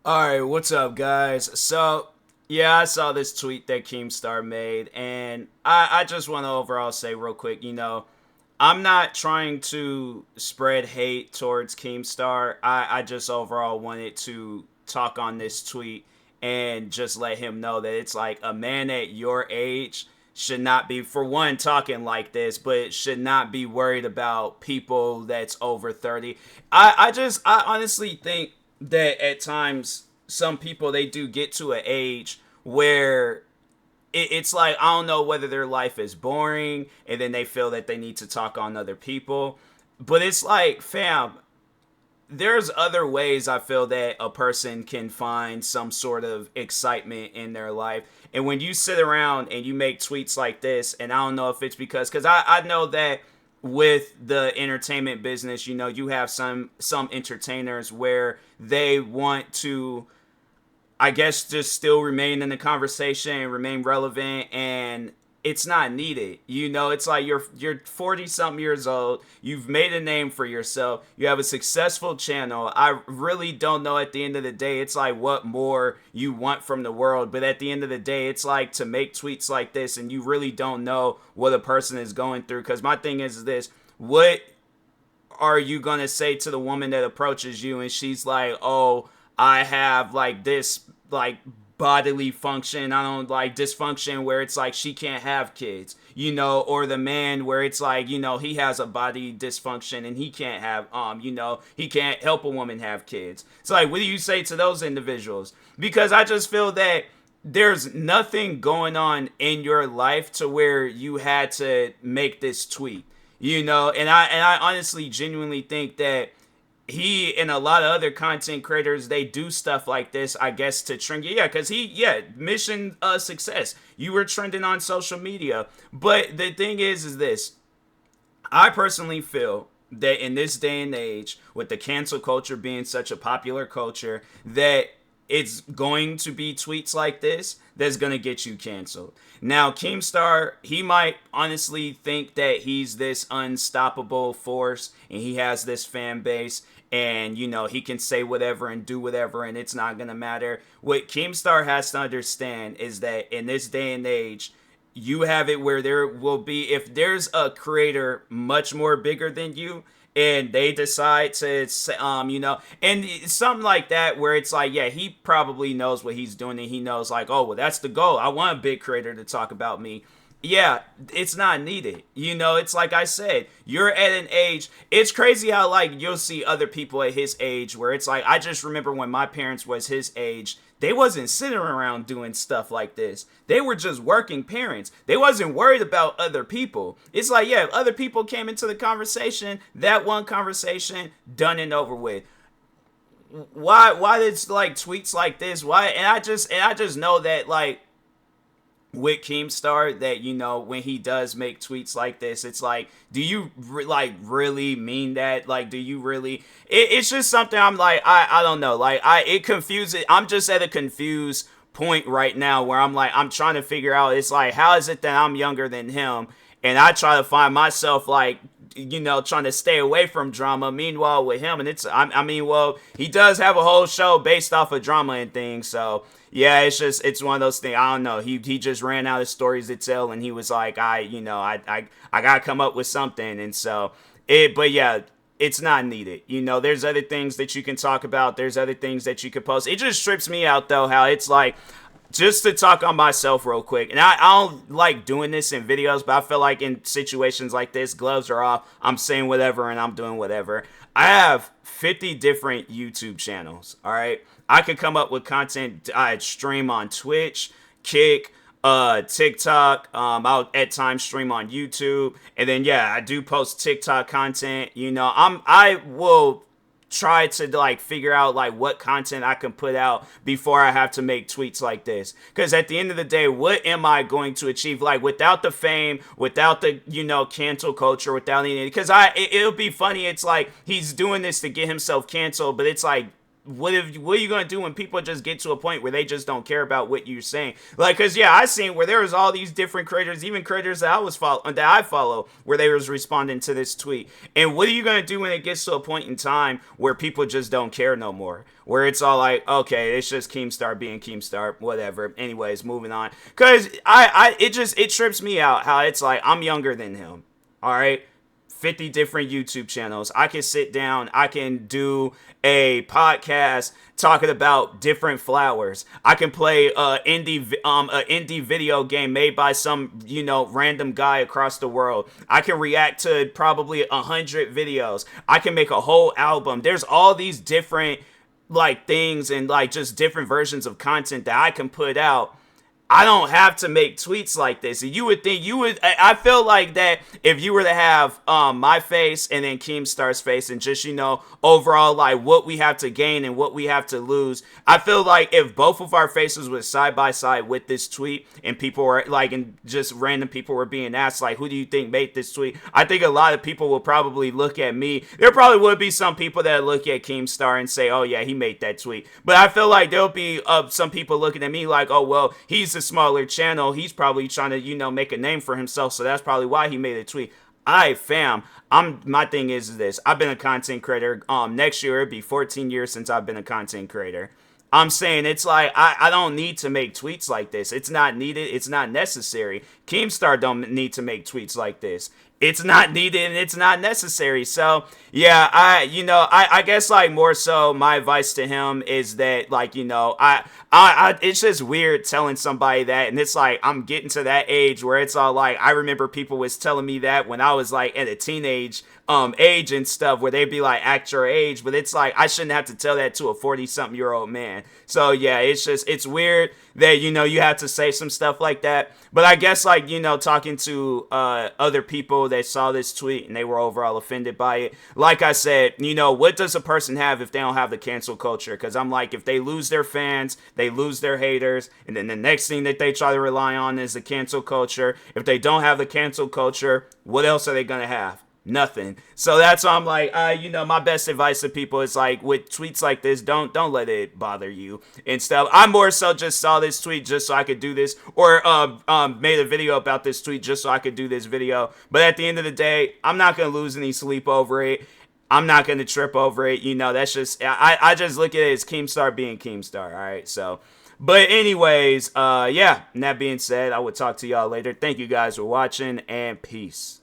Alright, what's up, guys? So, yeah, I saw this tweet that Keemstar made, and I just want to overall say real quick, I'm not trying to spread hate towards Keemstar. I just overall wanted to talk on this tweet and just let him know that it's like a man at your age should not be, for one, talking like this, but should not be worried about people that's over 30. I honestly think that at times some people they do get to an age where it's like I don't know whether their life is boring and then they feel that they need to talk on other people. But it's like, fam, there's other ways I feel that a person can find some sort of excitement in their life. And when you sit around and you make tweets like this, and I don't know if it's because I know that with the entertainment business, you have some entertainers where they want to, I guess, just still remain in the conversation and remain relevant, and it's not needed. It's like you're 40 something years old, you've made a name for yourself, you have a successful channel. I really don't know at the end of the day, it's like what more you want from the world. But at the end of the day, it's like to make tweets like this and you really don't know what a person is going through. Because my thing is this: what are you gonna say to the woman that approaches you and she's like, oh, I have like this like bodily function, I don't like dysfunction where it's like she can't have kids, or the man where it's like, he has a body dysfunction and he can't have he can't help a woman have kids. It's like, what do you say to those individuals? Because I just feel that there's nothing going on in your life to where you had to make this tweet, and I honestly genuinely think that he and a lot of other content creators, they do stuff like this, I guess, to trend. Yeah, because mission success. You were trending on social media. But the thing is this: I personally feel that in this day and age, with the cancel culture being such a popular culture, that it's going to be tweets like this that's going to get you canceled. Now, Keemstar, he might honestly think that he's this unstoppable force and he has this fan base and, he can say whatever and do whatever and it's not going to matter. What Keemstar has to understand is that in this day and age, you have it where there will be, if there's a creator much more bigger than you and they decide to and something like that where it's like, yeah, he probably knows what he's doing and he knows like, oh, well, that's the goal, I want a big creator to talk about me. Yeah, it's not needed. It's like I said, you're at an age, it's crazy how like you'll see other people at his age where it's like, I just remember when my parents was his age, they wasn't sitting around doing stuff like this. They were just working parents. They wasn't worried about other people. It's like, yeah, if other people came into the conversation, that one conversation done and over with. Why did like tweets like this? Why? And I just know that like with Keemstar that when he does make tweets like this, it's like, do you like really mean that? Like, do you really? It's just something I'm like, I don't know, like it confuses. I'm just at a confused point right now where I'm like, I'm trying to figure out, it's like, how is it that I'm younger than him and I try to find myself like, trying to stay away from drama. Meanwhile, with him, and I mean, well, he does have a whole show based off of drama and things. So yeah, it's one of those things. I don't know. He just ran out of stories to tell, and he was like, I gotta come up with something. And so but yeah, it's not needed. There's other things that you can talk about. There's other things that you could post. It just trips me out though, how it's like, just to talk on myself real quick, and I don't like doing this in videos, but I feel like in situations like this, gloves are off, I'm saying whatever and I'm doing whatever. I have 50 different YouTube channels, all right? I could come up with content. I stream on Twitch, Kick, TikTok. I'll at times stream on YouTube, and then yeah, I do post TikTok content. I will try to like figure out like what content I can put out before I have to make tweets like this. Because at the end of the day, what am I going to achieve? Like without the fame, without the cancel culture, without any, because it'll be funny. It's like he's doing this to get himself canceled, but it's like, what are you gonna do when people just get to a point where they just don't care about what you're saying? Like, cause yeah, I seen where there was all these different creators, even creators that I follow, where they was responding to this tweet. And what are you gonna do when it gets to a point in time where people just don't care no more? Where it's all like, okay, it's just Keemstar being Keemstar, whatever. Anyways, moving on. Cause it trips me out how it's like I'm younger than him. All right. 50 different YouTube channels. I can sit down, I can do a podcast talking about different flowers. I can play a indie video game made by some, random guy across the world. I can react to probably 100 videos. I can make a whole album. There's all these different like things and like just different versions of content that I can put out. I don't have to make tweets like this. You would think I feel like that if you were to have my face and then Keemstar's face and just, overall like what we have to gain and what we have to lose. I feel like if both of our faces were side by side with this tweet and people were like, and just random people were being asked like, who do you think made this tweet? I think a lot of people will probably look at me. There probably would be some people that look at Keemstar and say, oh yeah, he made that tweet. But I feel like there'll be some people looking at me like, oh well, he's a smaller channel, he's probably trying to make a name for himself, so that's probably why he made a tweet. My thing is this: I've been a content creator. Next year it'll be 14 years since I've been a content creator. I'm saying it's like I don't need to make tweets like this. It's not needed. It's not necessary. Keemstar don't need to make tweets like this. It's not needed and it's not necessary. So yeah, I guess like more so my advice to him is that like, it's just weird telling somebody that, and it's like I'm getting to that age where it's all like I remember people was telling me that when I was like at a teenage age and stuff, where they'd be like act your age, but it's like I shouldn't have to tell that to a 40-something-year-old man. So yeah, it's weird that you have to say some stuff like that. But I guess like talking to other people that saw this tweet and they were overall offended by it, like I said, what does a person have if they don't have the cancel culture? Because I'm like, if they lose their fans, they lose their haters, and then the next thing that they try to rely on is the cancel culture. If they don't have the cancel culture, what else are they gonna have? Nothing. So that's why I'm like, my best advice to people is like, with tweets like this, don't let it bother you and stuff. I more so just saw this tweet just so I could do this, or made a video about this tweet just so I could do this video. But at the end of the day, I'm not gonna lose any sleep over it. I'm not gonna trip over it. That's just I just look at it as Keemstar being Keemstar. All right, so. But anyways, yeah. And that being said, I will talk to y'all later. Thank you guys for watching, and peace.